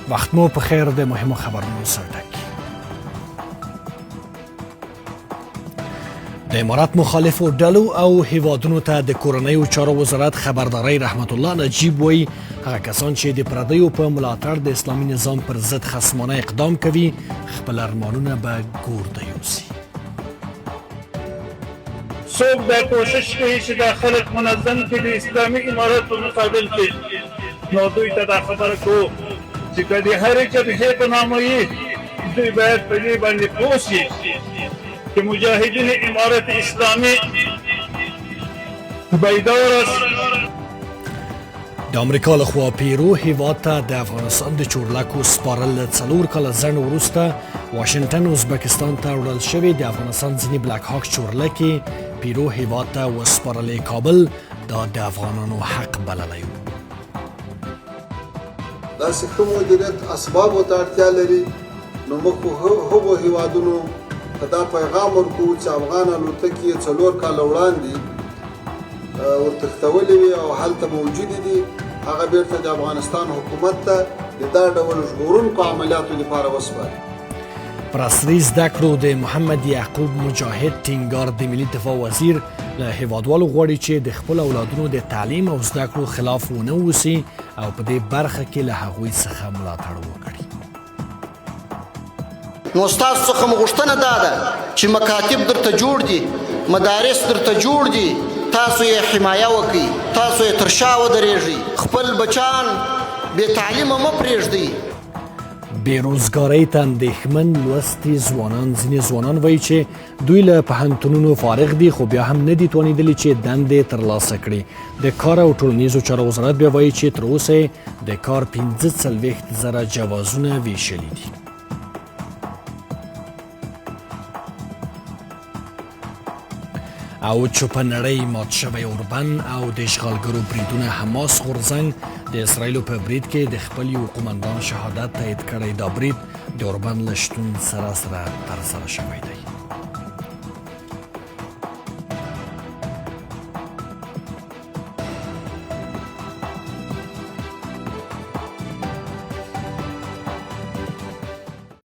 وخت مو په خیر د مهمو خبرونو سرټکی. د امارات مخالفو ډلو او هیوادونو ته د کورنیو چارو وزارت خبرداری رحمت الله نجیب وایي هغه کسان چې د پردیو په ملاتړ د اسلامي نظام پر ضد خصمانه اقدام کوي خپل ارمانونه به ګورته یوسي. څوک دا کوشش کوي چې دا خلک منظم کړي د اسلامي امارت په مقابل کې، نو دوی ته دا خبره کوو چې که د هرې جبهې په نامه یې دوی باید په دې باندې پوه شي چې مجاهدین امارت اسلامي بیدار است. د امریکا لخوا پیرو هیواد ته د افغانستان د چورلکو سپارل له 4 کاله ځنډ وروسته واشنګټن ازبکستان ته وړل شوي د افغانستان ځینې بلک هاک چورلکې پیرو هیواد ته وسپارلې. کابل دا د افغانانو حق بللی و. داسې ښه مدیریت اسبابو ته اړتیا لري، نو موږ هغو هیوادونو ته دا پیغام ورکوو چې افغان الوتکې یې 4 کاله وړاندې ورتښتولې وي او هلته موجودې دي، هغه بیرته د افغانستان حکومت ته د دا ډول ژغورونکو عملیاتو لپاره وسپاري. پر عصري زده کړو د محمد یعقوب مجاهد ټینګار د ملي دفاع وزیر له هیوادوالو غواړي چې د خپل اولادونو د تعلیم او زده کړو خلاف ونه اوسي او په دې برخه کې له هغوی څخه ملاتړ وکړي. نو ستاسو څخه مو غوښتنه دا ده چې مکاتب درته جوړ دي، مدارس درته جوړ دي، تاسو یې حمایه وکړئ، تاسو یې تر شا ودرېږئ، خپل بچان بې تعلیمه مه پرېږدئ. بېروزګارۍ ته اندېښمن لوستي ځوانان ځینې ځوانان وایي چې دوی له پوهنتونونو فارغ دي خو بیا هم نه دي توانېدلي چې دندې ترلاسه کړي. د کار او ټولنیزو چارو وزارت بیا وایي چې تر اوسه د کار 45,000 جوازونه ویشلي دي. او چې په نړۍ مات شوی اوربن او د اشغالګرو بریدونه حماس غورځنګ د اسرائیلو په برید کې د خپل یو قومندان شهادت تایید کړی. دا برید د اوربن له شتون سره ترسره شوی دی.